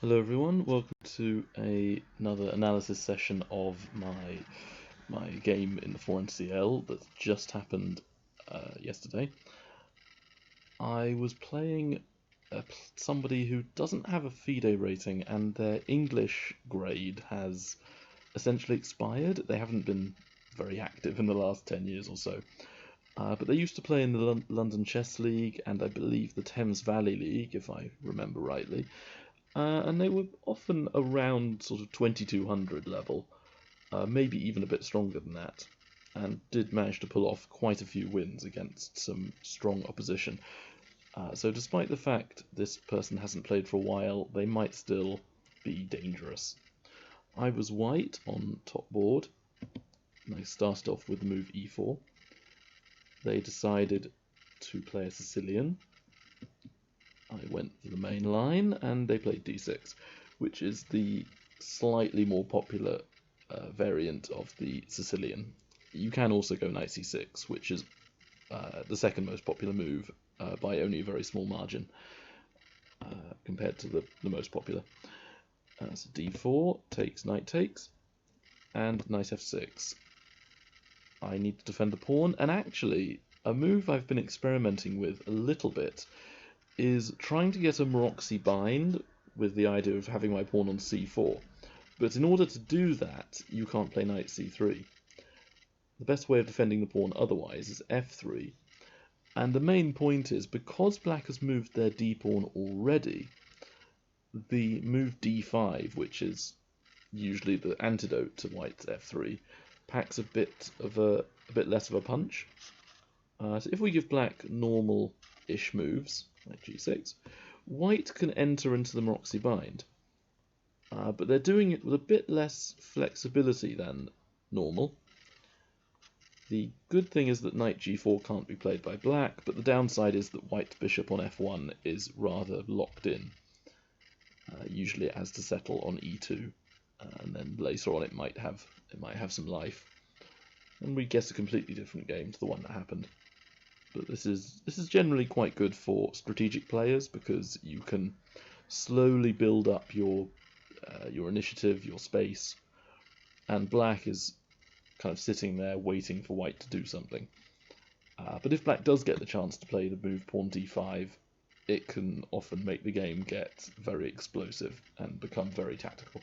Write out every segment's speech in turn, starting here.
Hello everyone, welcome to another analysis session of my game in the 4NCL that just happened yesterday. I was playing somebody who doesn't have a FIDE rating and their English grade has essentially expired. They haven't been very active in the last 10 years or so. But they used to play in the London Chess League and I believe the Thames Valley League, if I remember rightly. And they were often around sort of 2200 level, maybe even a bit stronger than that, and did manage to pull off quite a few wins against some strong opposition. So despite the fact this person hasn't played for a while, they might still be dangerous. I was white on top board, and I started off with the move e4. They decided to play a Sicilian. I went for the main line, and they played d6, which is the slightly more popular variant of the Sicilian. You can also go knight c6, which is the second most popular move by only a very small margin compared to the most popular. So d4 takes, knight takes, and knight f6. I need to defend the pawn, and actually, a move I've been experimenting with a little bit is trying to get a Maroczy bind with the idea of having my pawn on c4. But in order to do that, you can't play knight c3. The best way of defending the pawn otherwise is f3. And the main point is, because black has moved their d-pawn already, the move d5, which is usually the antidote to white's f3, packs a bit less of a punch. So if we give black normal-ish moves, like g6, white can enter into the Maroczy bind, but they're doing it with a bit less flexibility than normal. The good thing is that knight g4 can't be played by black, but the downside is that white's bishop on f1 is rather locked in. Usually it has to settle on e2, and then later on it might have some life, and we get a completely different game to the one that happened. But this is generally quite good for strategic players because you can slowly build up your initiative, your space, and black is kind of sitting there waiting for white to do something. But if black does get the chance to play the move pawn d5, it can often make the game get very explosive and become very tactical.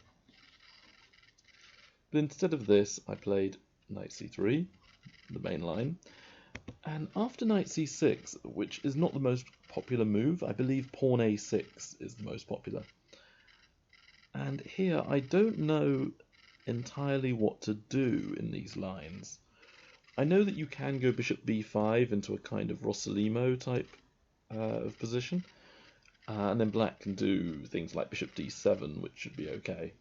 But instead of this, I played knight c3, the main line. And after knight c6, which is not the most popular move, I believe pawn a6 is the most popular. And here I don't know entirely what to do in these lines. I know that you can go bishop b5 into a kind of Rossolimo type of position, and then black can do things like bishop d7, which should be okay.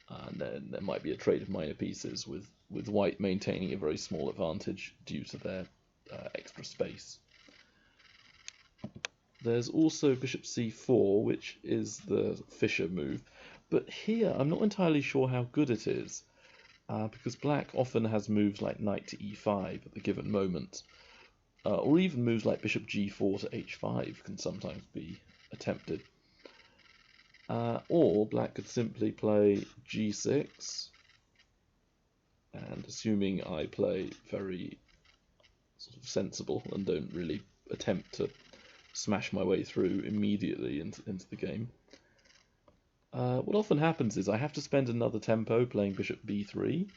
And then there might be a trade of minor pieces with white maintaining a very small advantage due to their extra space. There's also bishop c4, which is the Fischer move, but here I'm not entirely sure how good it is, because black often has moves like knight to e5 at the given moment, or even moves like bishop g4 to h5 can sometimes be attempted. Or black could simply play g6, and assuming I play very sort of sensible and don't really attempt to smash my way through immediately into the game, what often happens is I have to spend another tempo playing bishop b3,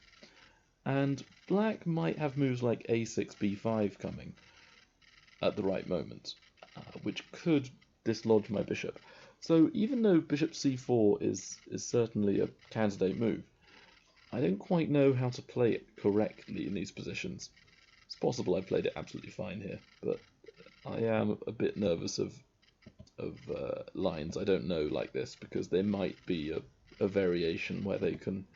and black might have moves like a6, b5 coming at the right moment, which could dislodge my bishop. So even though bishop c4 is certainly a candidate move, I don't quite know how to play it correctly in these positions. It's possible I played it absolutely fine here, but I am a bit nervous of lines I don't know like this, because there might be a variation where they can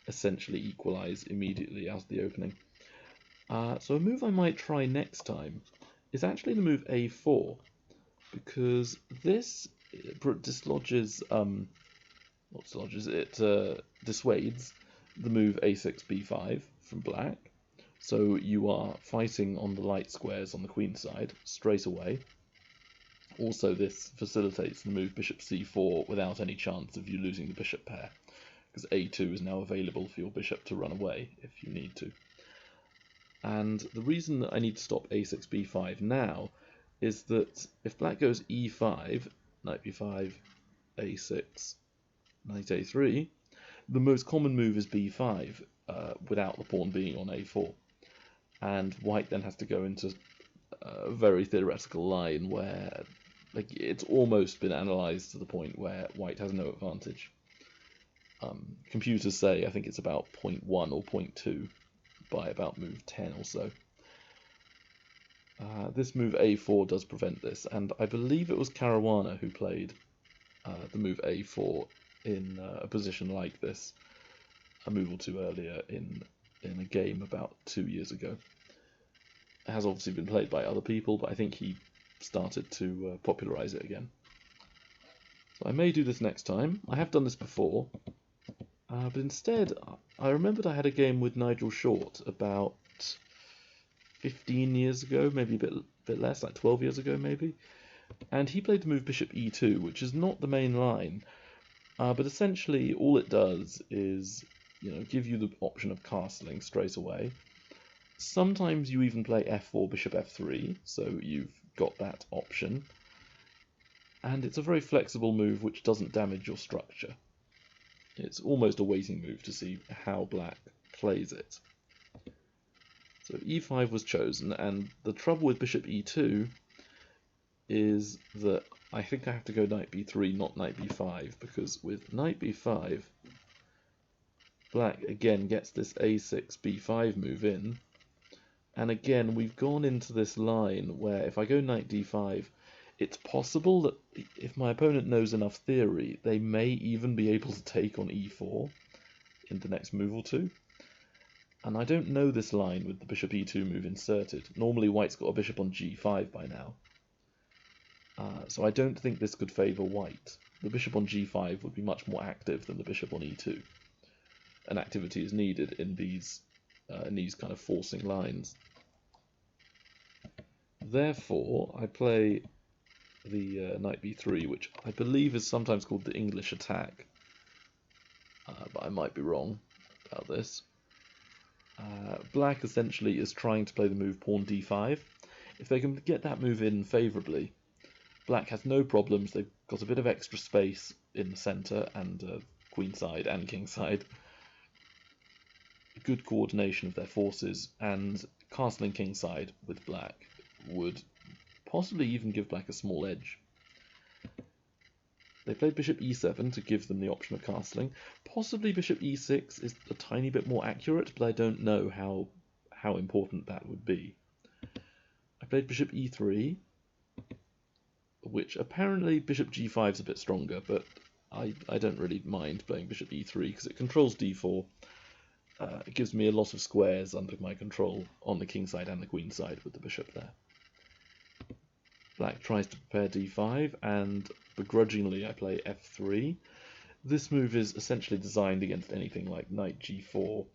essentially equalize immediately out of the opening. So a move I might try next time is actually the move a4, because this dissuades the move a6, b5 from black. So you are fighting on the light squares on the queen side straight away. Also, this facilitates the move bishop c4 without any chance of you losing the bishop pair, because a2 is now available for your bishop to run away if you need to. And the reason that I need to stop a6, b5 now is that if black goes e5, knight b5, a6, knight a3, the most common move is b5 without the pawn being on a4. And white then has to go into a very theoretical line where it's almost been analysed to the point where white has no advantage. Computers say I think it's about 0.1 or 0.2 by about move 10 or so. This move a4 does prevent this, and I believe it was Caruana who played the move a4 in a position like this a move or two earlier in a game about 2 years ago. It has obviously been played by other people, but I think he started to popularise it again. So I may do this next time. I have done this before, but instead I remembered I had a game with Nigel Short about 15 years ago, maybe a bit less, like 12 years ago maybe, and he played the move bishop e2, which is not the main line, but essentially all it does is give you the option of castling straight away. Sometimes you even play f4, bishop f3, so you've got that option. And it's a very flexible move which doesn't damage your structure. It's almost a waiting move to see how black plays it. So e5 was chosen, and the trouble with bishop e2 is that I think I have to go knight b3, not knight b5, because with knight b5, black again gets this a6, b5 move in. And again, we've gone into this line where if I go knight d5, it's possible that if my opponent knows enough theory, they may even be able to take on e4 in the next move or two. And I don't know this line with the bishop e2 move inserted. Normally white's got a bishop on g5 by now. So I don't think this could favour white. The bishop on g5 would be much more active than the bishop on e2. And activity is needed in these kind of forcing lines. Therefore, I play the knight b3, which I believe is sometimes called the English attack, but I might be wrong about this. Black essentially is trying to play the move pawn d5. If they can get that move in favourably, black has no problems. They've got a bit of extra space in the centre and queenside and kingside. Good coordination of their forces, and castling kingside with black would possibly even give black a small edge. They played bishop e7 to give them the option of castling. Possibly bishop e6 is a tiny bit more accurate, but I don't know how important that would be. I played bishop e3, which apparently bishop g5 is a bit stronger, but I don't really mind playing bishop e3 because it controls d4. It gives me a lot of squares under my control on the king side and the queen side with the bishop there. Black tries to prepare d5, and begrudgingly I play f3. This move is essentially designed against anything like knight g4,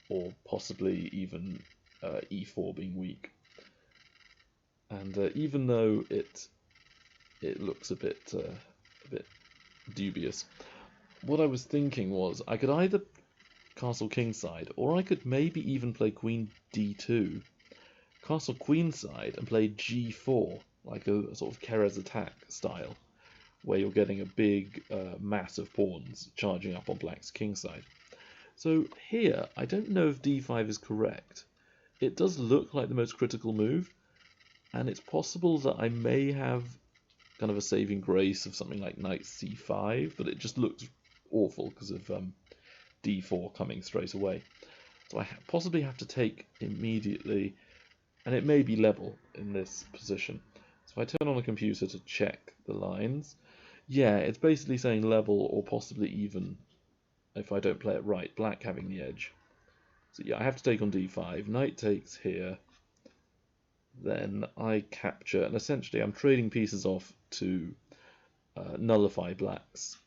or possibly even e4 being weak. And even though it looks a bit dubious, what I was thinking was I could either castle kingside, or I could maybe even play queen d2, castle queenside, and play g4, like a sort of Keres attack style, where you're getting a big mass of pawns charging up on black's kingside. So here, I don't know if d5 is correct. It does look like the most critical move, and it's possible that I may have kind of a saving grace of something like knight c5, but it just looks awful because of d4 coming straight away. So I possibly have to take immediately, and it may be level in this position. So if I turn on a computer to check the lines, yeah, it's basically saying level or possibly even, if I don't play it right, black having the edge. So yeah, I have to take on d5, knight takes here, then I capture, and essentially I'm trading pieces off to nullify black's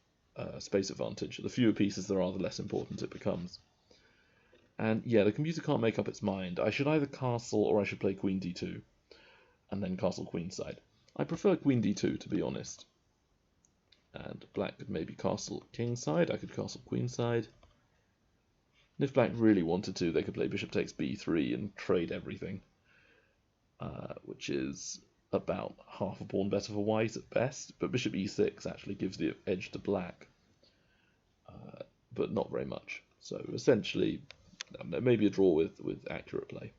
space advantage. The fewer pieces there are, the less important it becomes. And yeah, the computer can't make up its mind. I should either castle or I should play queen d2, and then castle queenside. I prefer queen d2, to be honest. And black could maybe castle kingside. I could castle queenside. And if black really wanted to, they could play bishop takes b3 and trade everything, which is about half a pawn better for white at best. But bishop e6 actually gives the edge to black, but not very much. So essentially, maybe a draw with accurate play.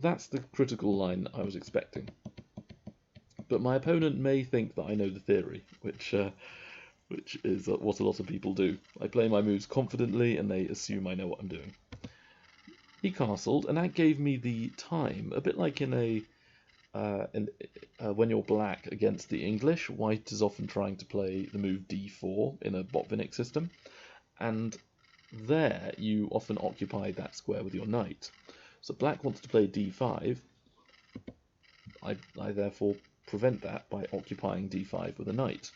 That's the critical line I was expecting. But my opponent may think that I know the theory, which is what a lot of people do. I play my moves confidently, and they assume I know what I'm doing. He castled, and that gave me the time, a bit like in when you're black against the English, white is often trying to play the move d4 in a Botvinnik system, and there you often occupy that square with your knight. So black wants to play d5. I therefore prevent that by occupying d5 with a knight.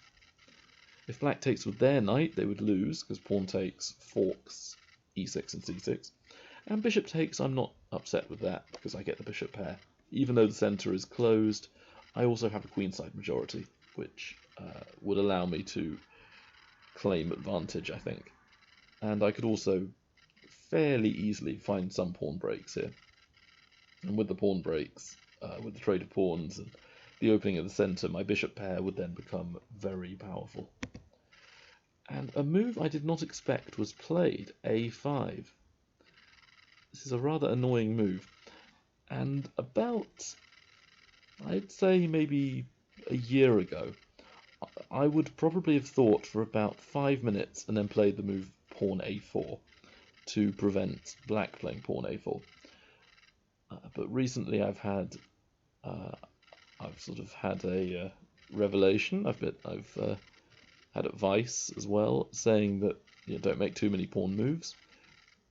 If black takes with their knight, they would lose, because pawn takes forks e6 and c6. And bishop takes, I'm not upset with that, because I get the bishop pair. Even though the centre is closed, I also have a queenside majority, which would allow me to claim advantage, I think. And I could also fairly easily find some pawn breaks here. And with the pawn breaks, with the trade of pawns and the opening of the centre, my bishop pair would then become very powerful. And a move I did not expect was played, a5. This is a rather annoying move. And about, I'd say maybe a year ago, I would probably have thought for about 5 minutes and then played the move pawn a4 to prevent black playing pawn a4. But recently I've sort of had a revelation. I've had advice as well saying that don't make too many pawn moves,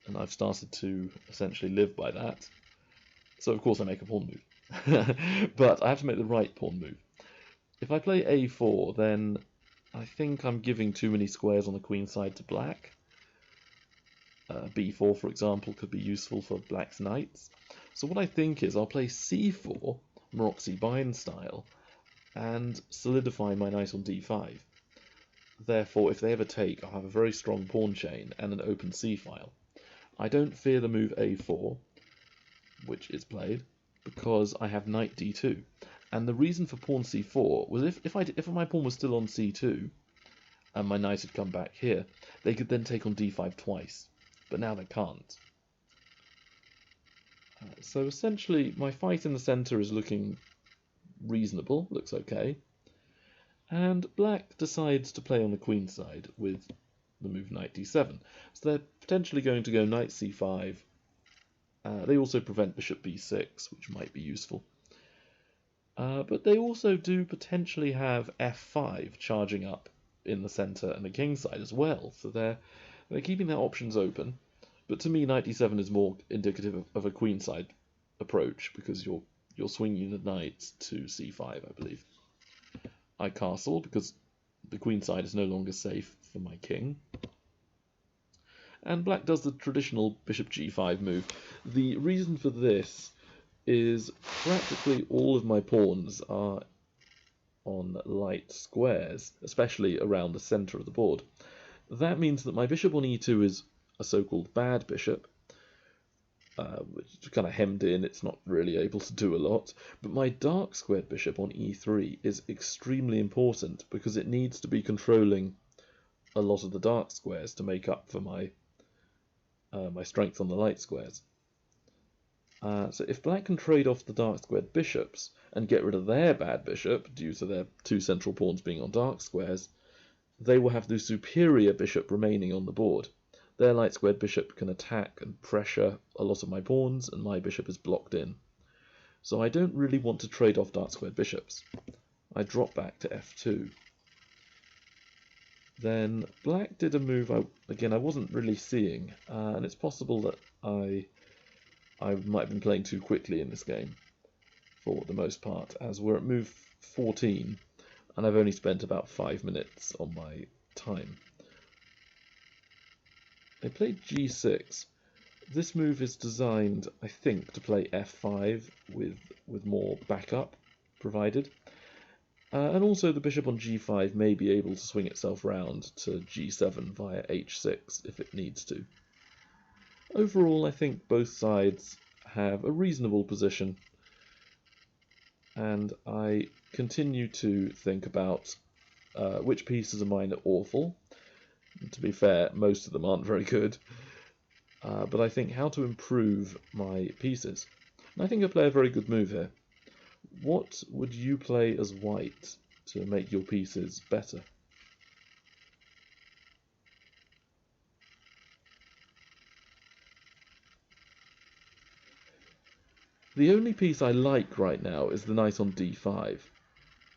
and I've started to essentially live by that. So of course I make a pawn move, but I have to make the right pawn move. If I play a4, then I think I'm giving too many squares on the queen side to black. b4, for example, could be useful for black's knights. So what I think is I'll play c4, Maroczy-Bein style, and solidify my knight on d5. Therefore, if they ever take, I'll have a very strong pawn chain and an open c-file. I don't fear the move a4, which is played, because I have knight d2. And the reason for pawn c4 was if my pawn was still on c2, and my knight had come back here, they could then take on d5 twice. But now they can't. So essentially, my fight in the centre is looking reasonable, looks okay. And black decides to play on the queen side with the move knight d7. So they're potentially going to go knight c5. They also prevent bishop b6, which might be useful. But they also do potentially have f5 charging up in the centre and the king side as well. So they're keeping their options open. But to me, knight d7 is more indicative of a queenside approach, because you're swinging the knight to c5, I believe. I castle because the queen side is no longer safe for my king. And black does the traditional bishop g5 move. The reason for this is practically all of my pawns are on light squares, especially around the centre of the board. That means that my bishop on e2 is a so-called bad bishop, which is kind of hemmed in, it's not really able to do a lot. But my dark squared bishop on e3 is extremely important, because it needs to be controlling a lot of the dark squares to make up for my strength on the light squares. So if black can trade off the dark squared bishops and get rid of their bad bishop due to their two central pawns being on dark squares, they will have the superior bishop remaining on the board. Their light squared bishop can attack and pressure a lot of my pawns, and my bishop is blocked in. So I don't really want to trade off dark squared bishops. I drop back to f2. Then black did a move again I wasn't really seeing, and it's possible that I might have been playing too quickly in this game for the most part, as we're at move 14 and I've only spent about 5 minutes on my time. They played g6. This move is designed, I think, to play f5 with more backup. provided. And also the bishop on g5 may be able to swing itself round to g7 via h6 if it needs to. Overall, I think both sides have a reasonable position, and I continue to think about which pieces of mine are awful. To be fair, most of them aren't very good, but I think how to improve my pieces. And I think I play a very good move here. What would you play as white to make your pieces better? The only piece I like right now is the knight on d5,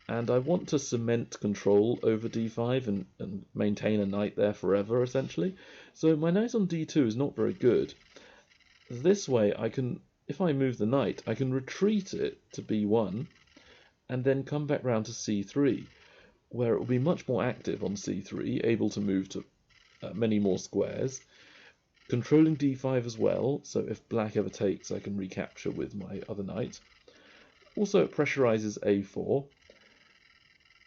and I want to cement control over d5 and maintain a knight there forever, essentially. So my knight on d2 is not very good. This way I can, if I move the knight, I can retreat it to b1 and then come back round to c3, where it will be much more active on c3, able to move to many more squares, controlling d5 as well, so if black ever takes I can recapture with my other knight. Also it pressurizes a4,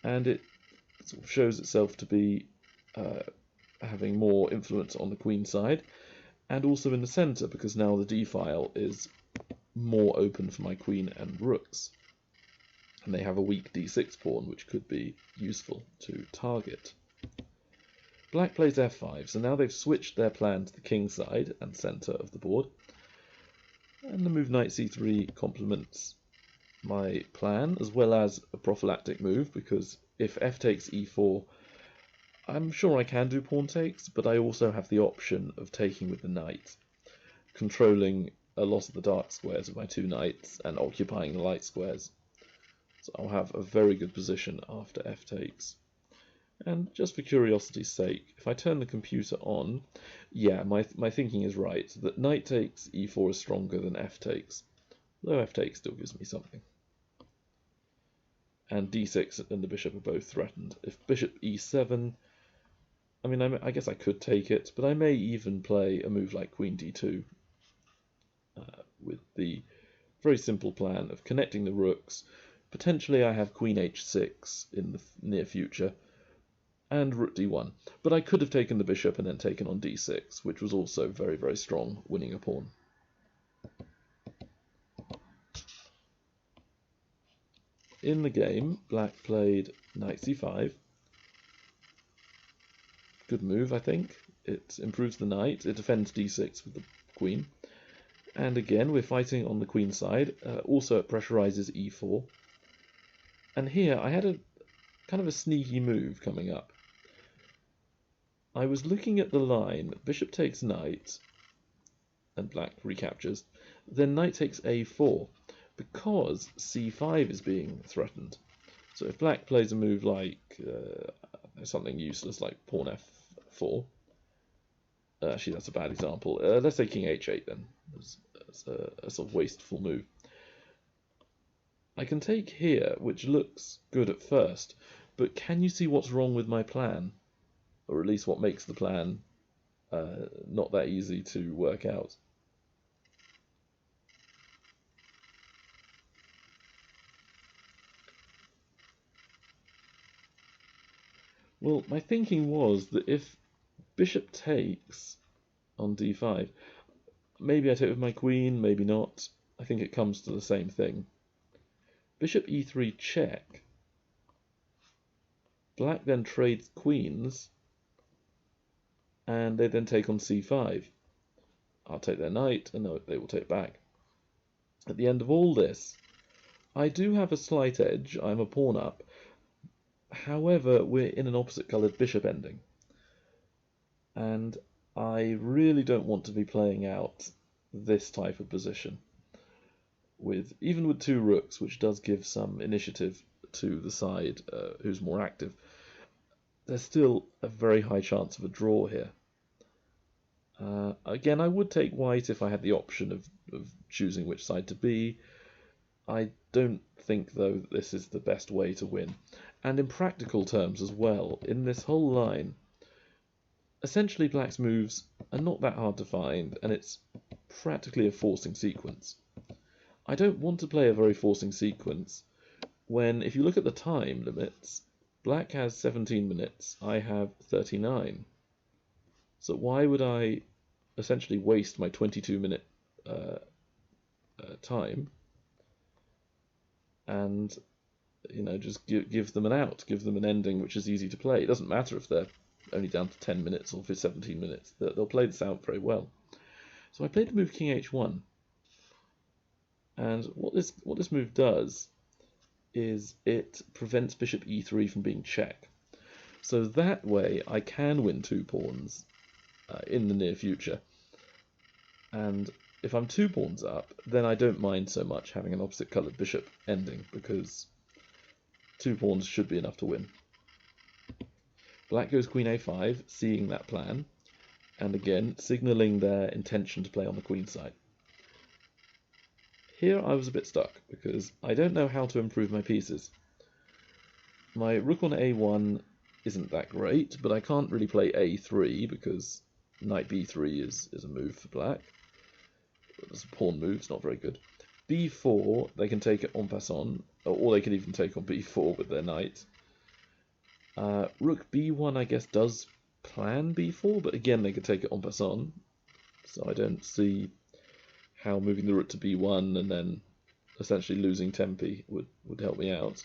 and it sort of shows itself to be having more influence on the queen side, and also in the center, because now the d-file is more open for my queen and rooks. And they have a weak d6 pawn, which could be useful to target. Black plays f5, so now they've switched their plan to the king side and center of the board. And the move knight c3 complements my plan, as well as a prophylactic move, because if f takes e4, I'm sure I can do pawn takes, but I also have the option of taking with the knight, controlling a lot of the dark squares of my two knights and occupying the light squares. So I'll have a very good position after f takes. And just for curiosity's sake, if I turn the computer on, yeah, my thinking is right, that knight takes e4 is stronger than f takes, though f takes still gives me something. And d6 and the bishop are both threatened. If bishop e7, I mean, I guess I could take it, but I may even play a move like queen d2 with the very simple plan of connecting the rooks. Potentially I have queen h6 in the near future, and rook d1. But I could have taken the bishop and then taken on d6, which was also very, very strong, winning a pawn. In the game, black played knight c5. Good move, I think. It improves the knight. It defends d6 with the queen. And again, we're fighting on the queen side. Also, it pressurizes e4. And here, I had a kind of a sneaky move coming up. I was looking at the line, bishop takes knight, and black recaptures, then knight takes a4, because c5 is being threatened. So if black plays a move like something useless like pawn f4, actually that's a bad example, let's say king h8 then, as a sort of wasteful move. I can take here, which looks good at first, but can you see what's wrong with my plan? Or at least what makes the plan not that easy to work out. Well, my thinking was that if bishop takes on d5, maybe I take with my queen, maybe not. I think it comes to the same thing. Bishop e3 check. Black then trades queens, and they then take on c5. I'll take their knight, and they will take back. At the end of all this, I do have a slight edge. I'm a pawn up. However, we're in an opposite coloured bishop ending. And I really don't want to be playing out this type of position. Even with two rooks, which does give some initiative to the side who's more active, there's still a very high chance of a draw here. Again, I would take white if I had the option of choosing which side to be. I don't think, though, that this is the best way to win. And in practical terms as well, in this whole line, essentially black's moves are not that hard to find, and it's practically a forcing sequence. I don't want to play a very forcing sequence, when, if you look at the time limits, black has 17 minutes, I have 39. So why would I essentially waste my 22-minute time and just give them an out, give them an ending which is easy to play? It doesn't matter if they're only down to 10 minutes or for 17 minutes. They'll play this out very well. So I played the move King H1, and what this move does is it prevents Bishop E3 from being check. So that way I can win 2 pawns in the near future. And if I'm 2 pawns up, then I don't mind so much having an opposite coloured bishop ending, because 2 pawns should be enough to win. Black goes Queen A5, seeing that plan, and again signalling their intention to play on the queen side. Here I was a bit stuck, because I don't know how to improve my pieces. My rook on A1 isn't that great, but I can't really play A3 because knight B3 is a move for black. It's a pawn move, it's not very good. B4, they can take it en passant, or they can even take on B4 with their knight. Rook B1, I guess, does plan B4, but again they could take it en passant, so I don't see how moving the rook to B1 and then essentially losing tempi would help me out.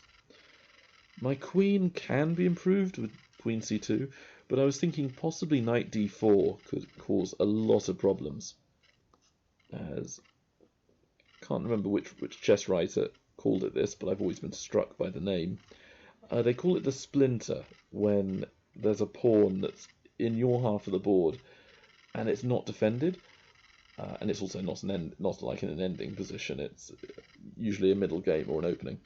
My queen can be improved with Queen C2, but I was thinking possibly Knight D4 could cause a lot of problems. As I can't remember which chess writer called it this, but I've always been struck by the name. They call it the splinter when there's a pawn that's in your half of the board and it's not defended, and it's also not like in an ending position. It's usually a middle game or an opening.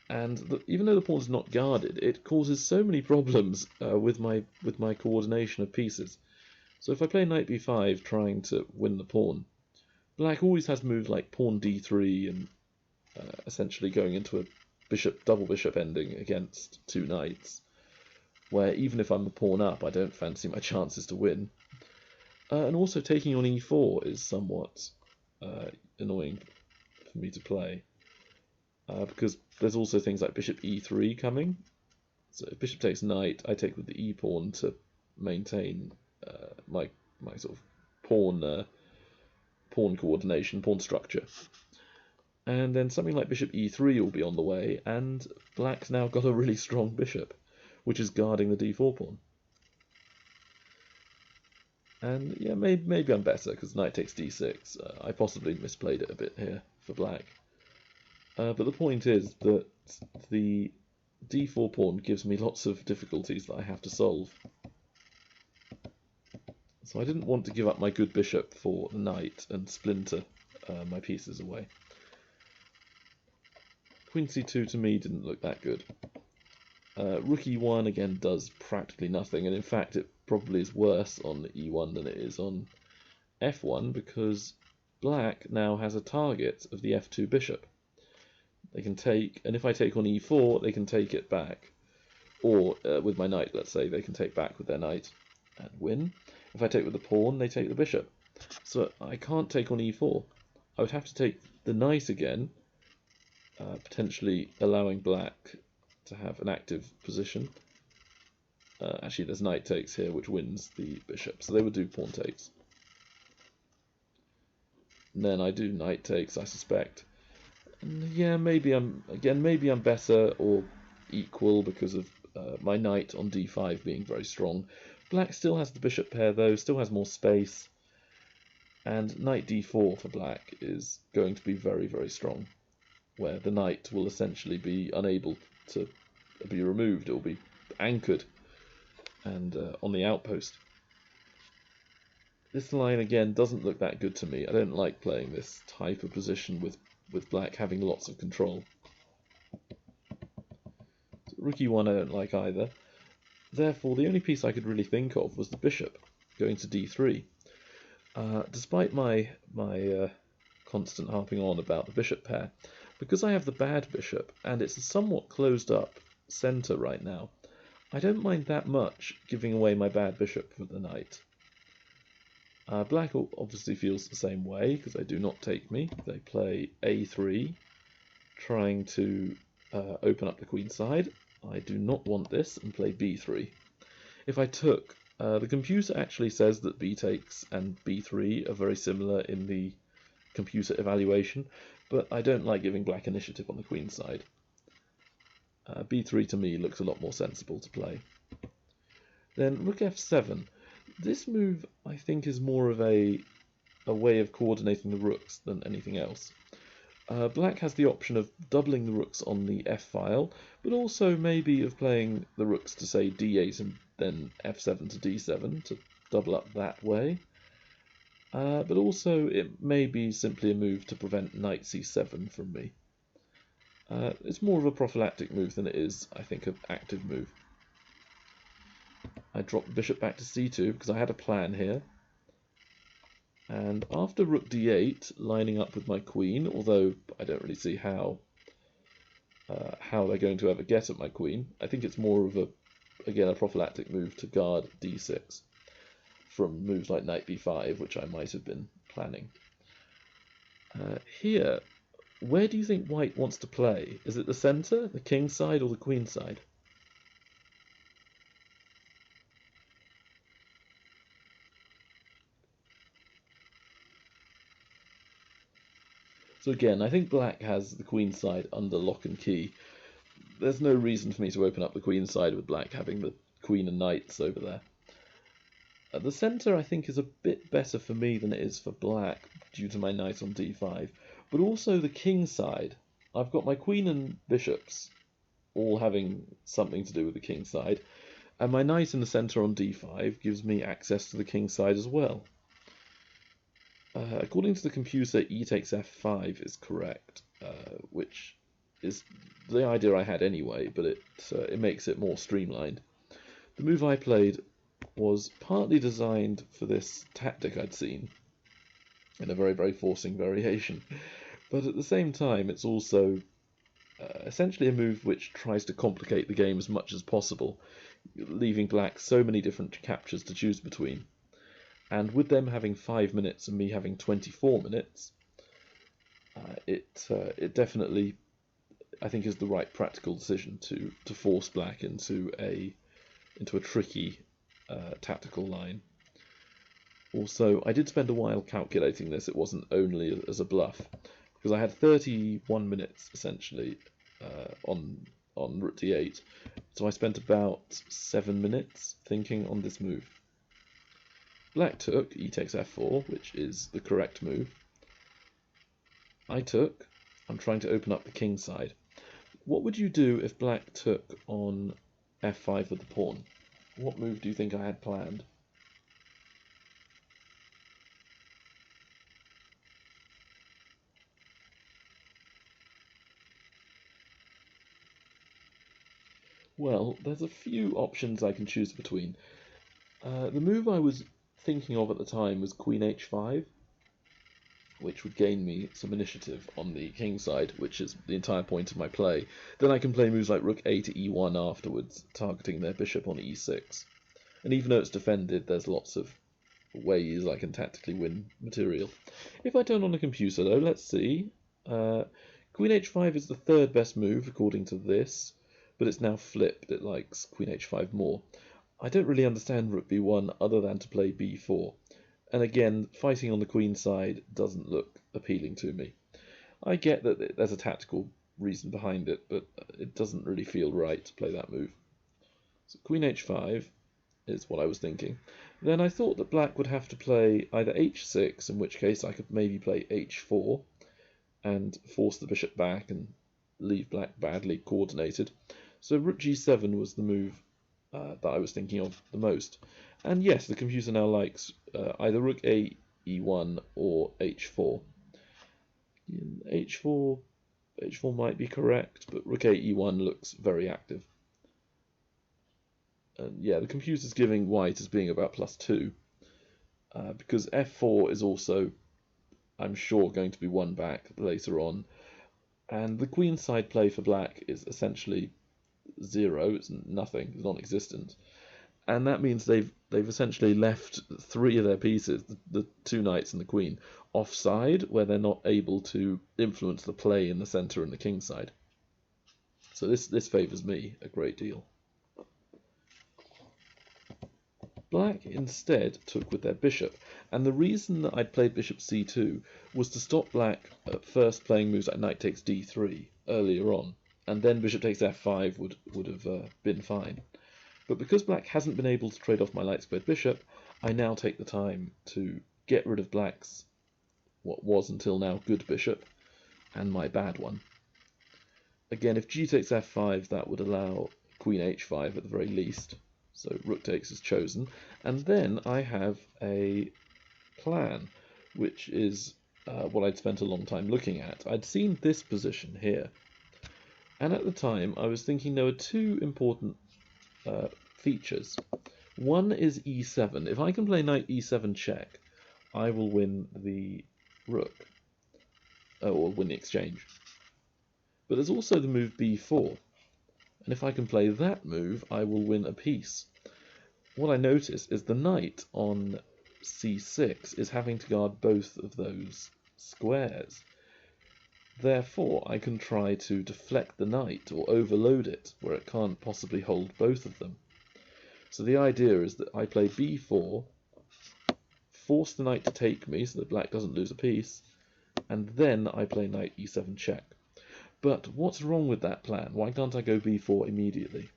And even though the pawn's not guarded, it causes so many problems with my coordination of pieces. So if I play knight b5 trying to win the pawn, black always has moves like pawn d3 and essentially going into a double bishop ending against 2 knights, where even if I'm a pawn up, I don't fancy my chances to win. And also taking on e4 is somewhat annoying for me to play. Because there's also things like bishop e3 coming. So if bishop takes knight, I take with the e pawn to maintain my sort of pawn coordination, pawn structure. And then something like bishop e3 will be on the way, and black's now got a really strong bishop, which is guarding the d4 pawn. And yeah, maybe I'm better because knight takes d6. I possibly misplayed it a bit here for black. But the point is that the d4 pawn gives me lots of difficulties that I have to solve. So I didn't want to give up my good bishop for the knight and splinter my pieces away. Queen c2 to me didn't look that good. Rook e1 again does practically nothing, and in fact it probably is worse on e1 than it is on f1, because black now has a target of the f2 bishop. They can take, and if I take on e4, they can take it back. Or with my knight, let's say, they can take back with their knight and win. If I take with the pawn, they take the bishop. So I can't take on e4. I would have to take the knight again, potentially allowing black to have an active position. Actually, there's knight takes here, which wins the bishop. So they would do pawn takes. And then I do knight takes, I suspect. And yeah, maybe I'm better or equal because of my knight on d5 being very strong. Black still has the bishop pair though, still has more space, and knight d4 for black is going to be very, very strong, where the knight will essentially be unable to be removed. It will be anchored and on the outpost. This line again doesn't look that good to me. I don't like playing this type of position with black having lots of control. Rook e1 I don't like either. Therefore, the only piece I could really think of was the bishop going to d3. Despite my constant harping on about the bishop pair, because I have the bad bishop and it's a somewhat closed up centre right now, I don't mind that much giving away my bad bishop for the knight. Black obviously feels the same way because they do not take me. They play a3, trying to open up the queen side. I do not want this and play b3. If I took, the computer actually says that b takes and b3 are very similar in the computer evaluation, but I don't like giving black initiative on the queen side. b3 to me looks a lot more sensible to play. Then rook f7. This move, I think, is more of a way of coordinating the rooks than anything else. Black has the option of doubling the rooks on the f-file, but also maybe of playing the rooks to, say, d8 and then f7 to d7 to double up that way. But also it may be simply a move to prevent knight c7 from me. It's more of a prophylactic move than it is, I think, an active move. I dropped the bishop back to c2 because I had a plan here. And after rook d8, lining up with my queen, although I don't really see how they're going to ever get at my queen, I think it's more of a prophylactic move to guard d6 from moves like knight b5, which I might have been planning. Here, where do you think white wants to play? Is it the center, the king side, or the queen side? So again, I think black has the queen side under lock and key. There's no reason for me to open up the queen side with black having the queen and knights over there. The centre, I think, is a bit better for me than it is for black due to my knight on d5, but also the king side. I've got my queen and bishops all having something to do with the king side, and my knight in the centre on d5 gives me access to the king side as well. According to the computer, e takes f5 is correct, which is the idea I had anyway, but it makes it more streamlined. The move I played was partly designed for this tactic I'd seen, in a very, very forcing variation, but at the same time it's also essentially a move which tries to complicate the game as much as possible, leaving black so many different captures to choose between. And with them having 5 minutes and me having 24 minutes, it definitely, I think, is the right practical decision to force black into a tricky tactical line. Also, I did spend a while calculating this. It wasn't only as a bluff, because I had 31 minutes essentially on rook d8, so I spent about 7 minutes thinking on this move. Black took, e takes f4, which is the correct move. I took, I'm trying to open up the king side. What would you do if black took on f5 with the pawn? What move do you think I had planned? Well, there's a few options I can choose between. The move I was thinking of at the time was queen h5, which would gain me some initiative on the king side, which is the entire point of my play. Then I can play moves like rook a to e1 afterwards, targeting their bishop on e6. And even though it's defended, there's lots of ways I can tactically win material. If I turn on the computer though, let's see. Queen h5 is the third best move according to this, but it's now flipped. It likes queen h5 more. I don't really understand rook b1 other than to play b4. And again, fighting on the queen side doesn't look appealing to me. I get that there's a tactical reason behind it, but it doesn't really feel right to play that move. So queen h5 is what I was thinking. Then I thought that black would have to play either h6, in which case I could maybe play h4 and force the bishop back and leave black badly coordinated. So rook g7 was the move that I was thinking of the most. And yes, the computer now likes either rook a e1 or h4. h4 might be correct, but rook a e1 looks very active. And yeah, the computer's giving white as being about +2, because f4 is also, I'm sure, going to be won back later on. And the queen side play for black is essentially 0, it's nothing, it's non-existent. And that means they've essentially left 3 of their pieces, the 2 knights and the queen, offside, where they're not able to influence the play in the centre and the king side. So this favours me a great deal. Black instead took with their bishop, and the reason that I played bishop c2 was to stop black at first playing moves like knight takes d3 earlier on, and then bishop takes f5 would have been fine. But because black hasn't been able to trade off my light squared bishop, I now take the time to get rid of black's what was until now good bishop and my bad one. Again, if g takes f5, that would allow queen h5 at the very least. So rook takes is chosen, and then I have a plan, which is what I'd spent a long time looking at. I'd seen this position here, and at the time I was thinking there were two important features. One is e7. If I can play knight e7 check, I will win the rook, or win the exchange. But there's also the move b4. And if I can play that move, I will win a piece. What I notice is the knight on c6 is having to guard both of those squares. Therefore, I can try to deflect the knight or overload it where it can't possibly hold both of them. So the idea is that I play b4, force the knight to take me so that black doesn't lose a piece, and then I play knight e7 check. But what's wrong with that plan? Why can't I go b4 immediately?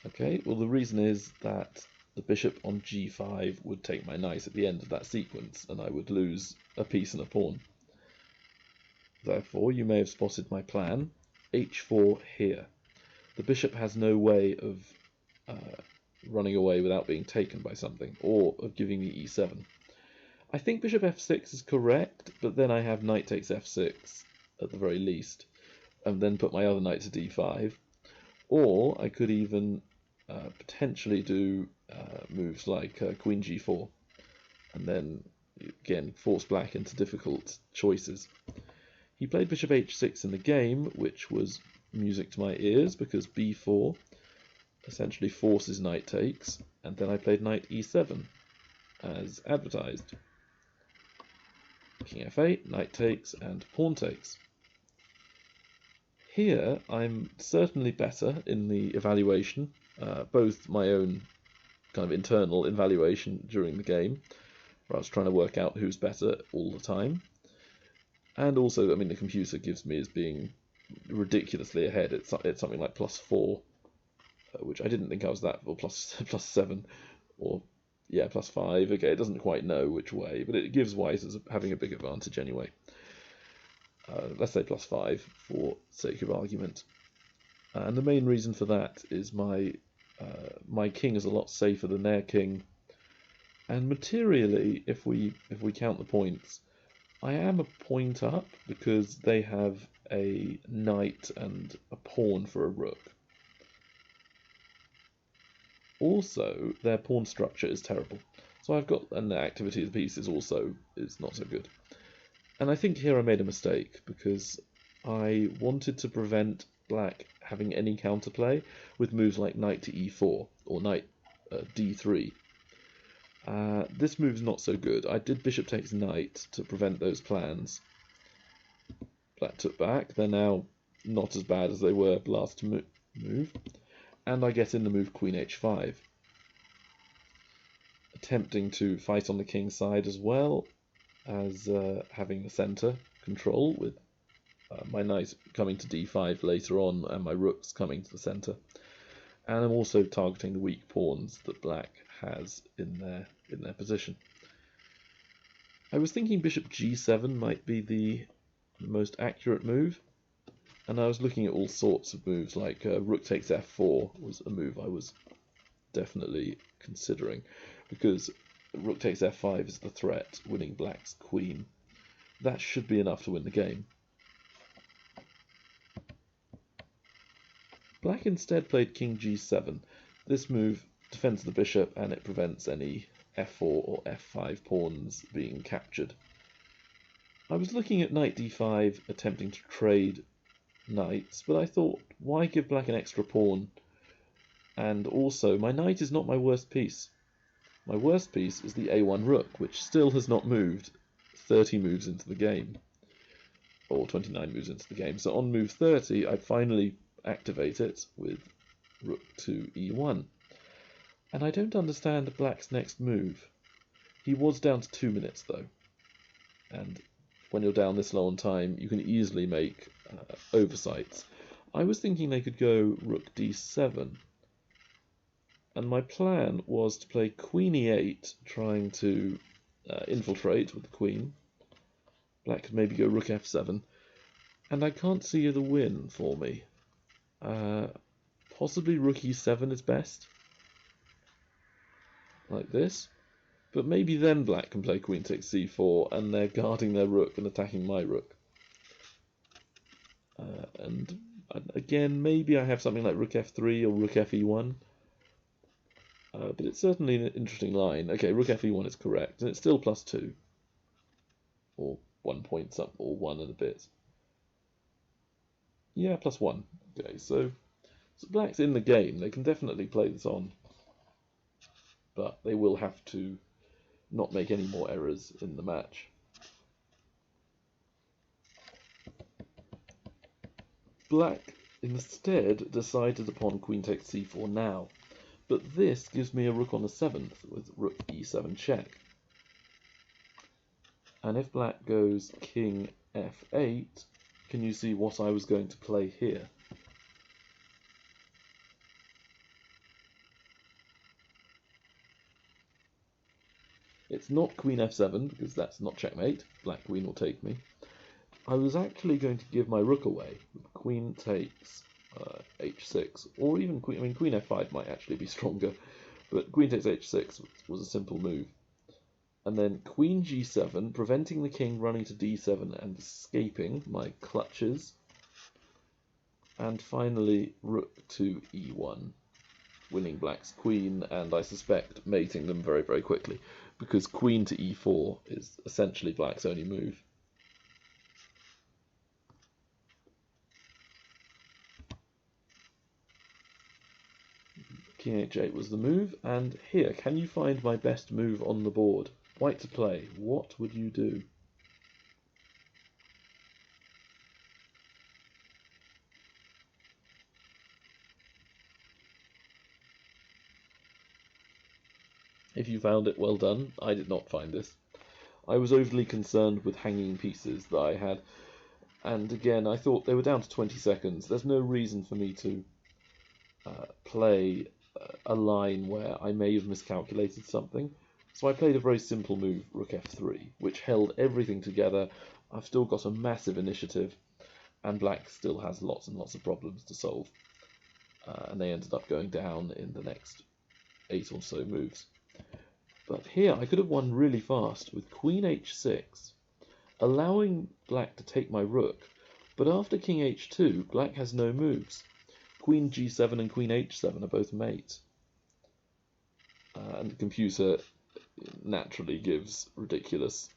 Okay, well the reason is that the bishop on g5 would take my knight at the end of that sequence, and I would lose a piece and a pawn. Therefore, you may have spotted my plan, h4 here. The bishop has no way of running away without being taken by something, or of giving me e7. I think bishop f6 is correct, but then I have knight takes f6 at the very least, and then put my other knight to d5. Or I could even potentially do moves like queen g4, and then again force black into difficult choices. He played bishop h6 in the game, which was music to my ears because b4 essentially forces knight takes, and then I played knight e7 as advertised. King f8, knight takes, and pawn takes. Here I'm certainly better in the evaluation, both my own kind of internal evaluation during the game, where I was trying to work out who's better all the time, and also, I mean, the computer gives me as being ridiculously ahead. It's something like +4, which I didn't think I was that, or +7, or yeah, +5. Okay, it doesn't quite know which way, but it gives white as having a big advantage anyway. Let's say +5 for sake of argument. And the main reason for that is my king is a lot safer than their king. And materially, if we count the points, I am a point up because they have a knight and a pawn for a rook. Also, their pawn structure is terrible. So I've got, and the activity of the piece is not so good. And I think here I made a mistake because I wanted to prevent black having any counterplay with moves like knight to e4 or knight d3. This move's not so good. I did bishop takes knight to prevent those plans. Black took back. They're now not as bad as they were last move. And I get in the move queen h5. Attempting to fight on the king's side as well as having the centre control with my knight coming to d5 later on and my rooks coming to the centre. And I'm also targeting the weak pawns that black has in their position. I was thinking bishop g7 might be the most accurate move, and I was looking at all sorts of moves like rook takes f4 was a move I was definitely considering because rook takes f5 is the threat, winning black's queen. That should be enough to win the game. Black instead played king g7. This move defends the bishop and it prevents any f4 or f5 pawns being captured. I was looking at knight d5, attempting to trade knights, but I thought, why give black an extra pawn? And also, my knight is not my worst piece. My worst piece is the a1 rook, which still has not moved 30 moves into the game. or 29 moves into the game. So on move 30, I finally activate it with rook to e1. And I don't understand Black's next move. He was down to 2 minutes though. And when you're down this low on time, you can easily make oversights. I was thinking they could go rook d7. And my plan was to play queen e8, trying to infiltrate with the queen. Black could maybe go rook f7. And I can't see the win for me. Possibly rook e7 is best. Like this. But maybe then Black can play queen takes c4, and they're guarding their rook and attacking my rook. And again, maybe I have something like rook f3 or rook fe1. But it's certainly an interesting line. Okay, rook fe1 is correct, and it's still +2. Or 1 point something, or 1 and a bit. Yeah, +1. Okay, so Black's in the game. They can definitely play this on. But they will have to not make any more errors in the match. Black instead decided upon queen takes c4 now, but this gives me a rook on the 7th with rook e7 check. And if Black goes king f8, can you see what I was going to play here? It's not queen f7, because that's not checkmate. Black queen will take me. I was actually going to give my rook away. Queen takes h6, or even queen f5 might actually be stronger, but queen takes h6 was a simple move. And then queen g7, preventing the king running to d7 and escaping my clutches. And finally, rook to e1, winning Black's queen, and I suspect mating them very, very quickly, because queen to e4 is essentially Black's only move. King h8 was the move, and here, can you find my best move on the board? White to play, what would you do? If you found it, well done. I did not find this. I was overly concerned with hanging pieces that I had, and again, I thought they were down to 20 seconds. There's no reason for me to play a line where I may have miscalculated something. So I played a very simple move, rook f3, which held everything together. I've still got a massive initiative, and Black still has lots and lots of problems to solve. And they ended up going down in the next 8 or so moves. But here I could have won really fast with queen h6, allowing Black to take my rook, but after king h2, Black has no moves. Queen g7 and queen h7 are both mate. And the computer naturally gives ridiculous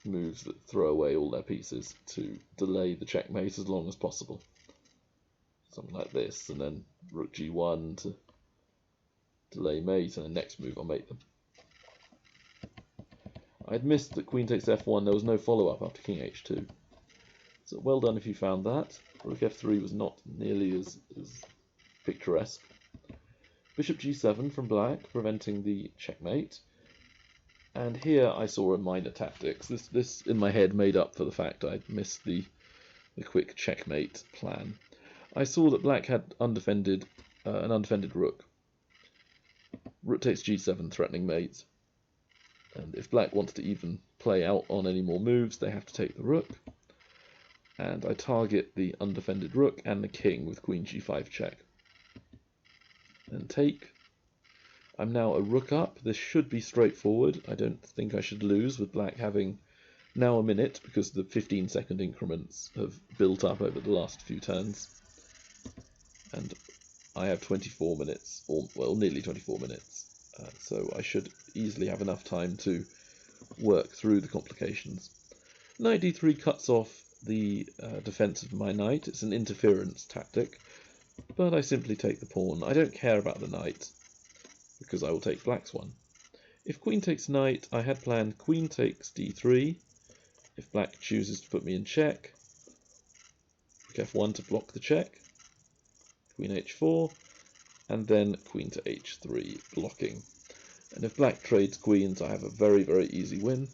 moves that throw away all their pieces to delay the checkmate as long as possible. Something like this, and then rook g1 to delay mate, and the next move I'll mate them. I'd missed that queen takes f1, there was no follow-up after king h2. So well done if you found that. Rook f3 was not nearly as picturesque. Bishop g7 from Black, preventing the checkmate. And here I saw a minor tactics. This in my head made up for the fact I'd missed the quick checkmate plan. I saw that Black had an undefended rook. Rook takes g7, threatening mate. And if Black wants to even play out on any more moves, they have to take the rook. And I target the undefended rook and the king with queen g5 check. And take. I'm now a rook up. This should be straightforward. I don't think I should lose with Black having now a minute, because the 15-second increments have built up over the last few turns. And I have 24 minutes, or well, nearly 24 minutes. So I should easily have enough time to work through the complications. Knight d3 cuts off the defense of my knight. It's an interference tactic, but I simply take the pawn. I don't care about the knight, because I will take Black's one. If queen takes knight, I had planned queen takes d3. If Black chooses to put me in check, f1 to block the check, queen h4, and then queen to h3 blocking. And if black trades queens, I have a very, very easy win.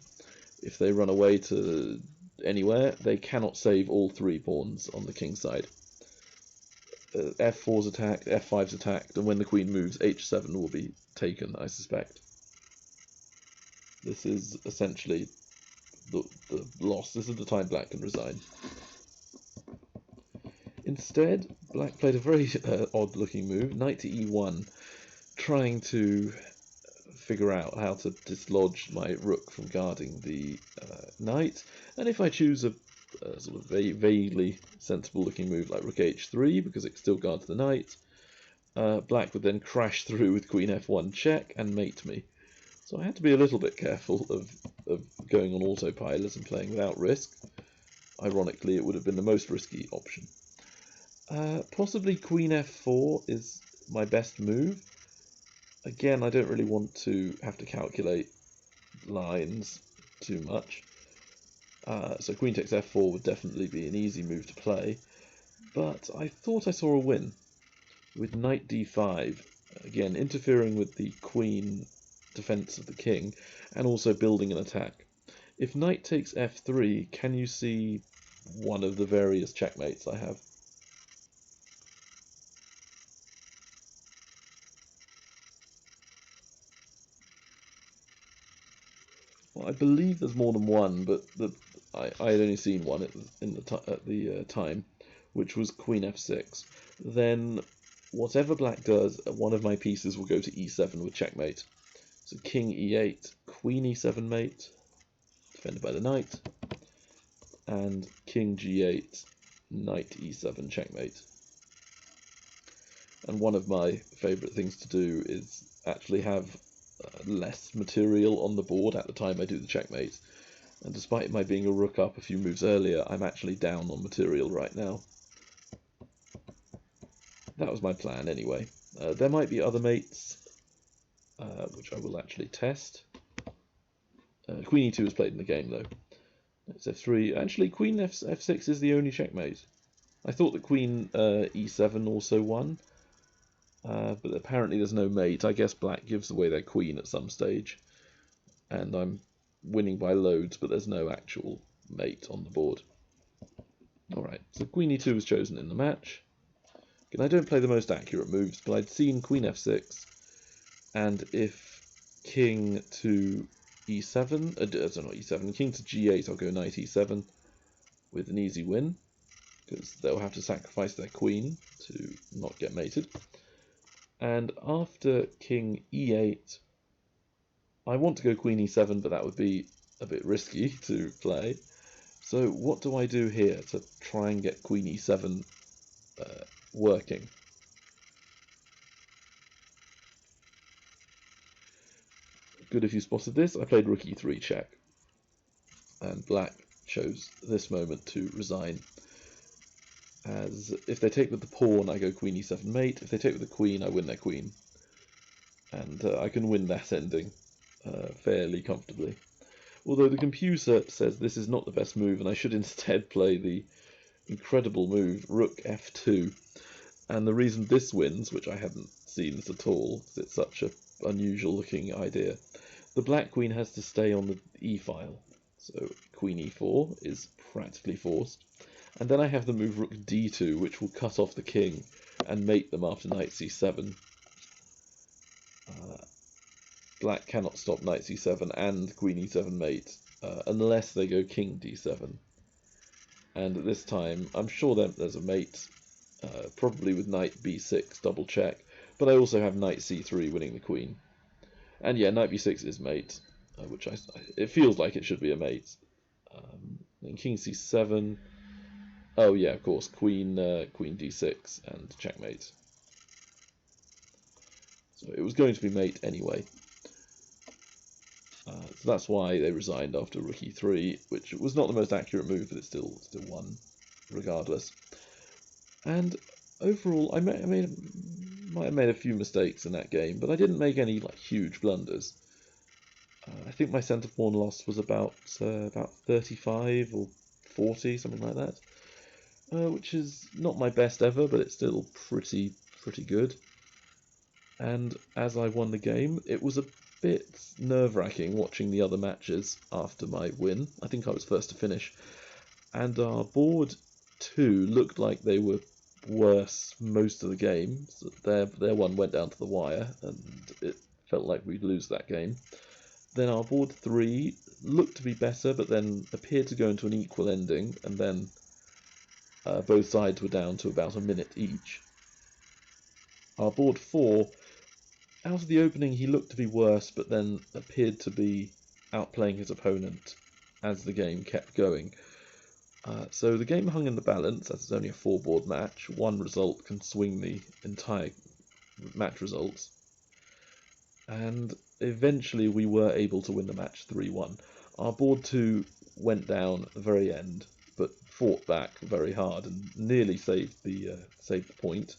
If they run away to anywhere, they cannot save all 3 pawns on the king side. f4's attacked, f5's attacked, and when the queen moves, h7 will be taken, I suspect. This is essentially the loss. This is the time black can resign. Instead, black played a very odd-looking move, knight to e1, trying to figure out how to dislodge my rook from guarding the knight. And if I choose a sort of vaguely sensible-looking move like rook h3, because it still guards the knight, black would then crash through with queen f1 check and mate me. So I had to be a little bit careful of going on autopilot and playing without risk. Ironically, it would have been the most risky option. Possibly queen f4 is my best move. Again, I don't really want to have to calculate lines too much. So queen takes f4 would definitely be an easy move to play. But I thought I saw a win with knight d5. Again, interfering with the queen defense of the king and also building an attack. If knight takes f3, can you see one of the various checkmates I have? Well, I believe there's more than one, but I had only seen one at the time, which was queen f6. Then, whatever black does, one of my pieces will go to e7 with checkmate. So king e8, queen e7 mate, defended by the knight, and king g8, knight e7 checkmate. And one of my favourite things to do is actually have less material on the board at the time I do the checkmate. And despite my being a rook up a few moves earlier, I'm actually down on material right now. That was my plan anyway. There might be other mates, which I will actually test. Queen e2 is played in the game though. It's f3. Actually, queen f6 is the only checkmate. I thought that queen e7 also won. But apparently there's no mate. I guess black gives away their queen at some stage. And I'm winning by loads, but there's no actual mate on the board. Alright, so queen e2 was chosen in the match. Again, I don't play the most accurate moves, but I'd seen queen f6. And if king to e7, not e7, king to g8, I'll go knight e7 with an easy win. Because they'll have to sacrifice their queen to not get mated. And after king e8, I want to go queen e7, but that would be a bit risky to play. So what do I do here to try and get queen e7 working? Good if you spotted this. I played rook e3 check. And black chose this moment to resign. As if they take with the pawn, I go queen e7 mate. If they take with the queen, I win their queen. And I can win that ending fairly comfortably. Although the computer says this is not the best move, and I should instead play the incredible move, rook f2. And the reason this wins, which I haven't seen this at all, because it's such an unusual looking idea, the black queen has to stay on the e-file. So queen e4 is practically forced. And then I have the move rook d2, which will cut off the king and mate them after knight c7. Black cannot stop knight c7 and queen e7 mate unless they go king d7. And at this time, I'm sure there's a mate, probably with knight b6, double check. But I also have knight c3 winning the queen. And yeah, knight b6 is mate, which it feels like it should be a mate. Then king c7. Oh yeah, of course, queen d6 and checkmate. So it was going to be mate anyway. So that's why they resigned after rook e3, which was not the most accurate move, but it still won regardless. And overall, I might have made a few mistakes in that game, but I didn't make any huge blunders. I think my centre pawn loss was about 35 or 40, something like that. which is not my best ever, but it's still pretty good. And as I won the game, it was a bit nerve-wracking watching the other matches after my win. I think I was first to finish, and our board 2 looked like they were worse most of the game. So their one went down to the wire, and it felt like we'd lose that game. Then our board 3 looked to be better, but then appeared to go into an equal ending, and then both sides were down to about a minute each. Our board 4, out of the opening, he looked to be worse, but then appeared to be outplaying his opponent as the game kept going. So the game hung in the balance, as it's only a 4-board match. One result can swing the entire match results. And eventually we were able to win the match 3-1. Our board 2 went down at the very end, but fought back very hard and nearly saved the point.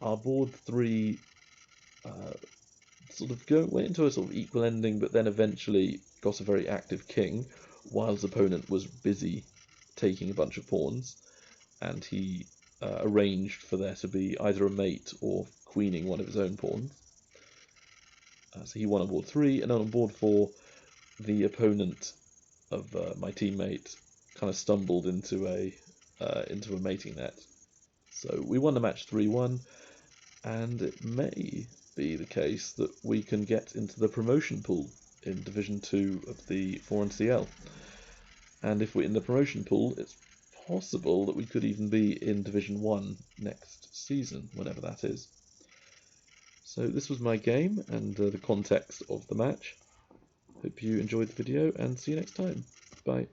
Our board 3 went into a sort of equal ending, but then eventually got a very active king, while his opponent was busy taking a bunch of pawns, and he arranged for there to be either a mate or queening one of his own pawns. So he won on board 3, and on board 4, the opponent of my teammate kind of stumbled into a mating net. So we won the match 3-1, and it may be the case that we can get into the promotion pool in Division 2 of the 4NCL. And if we're in the promotion pool, it's possible that we could even be in Division 1 next season, whenever that is. So this was my game and the context of the match. Hope you enjoyed the video, and see you next time. Bye.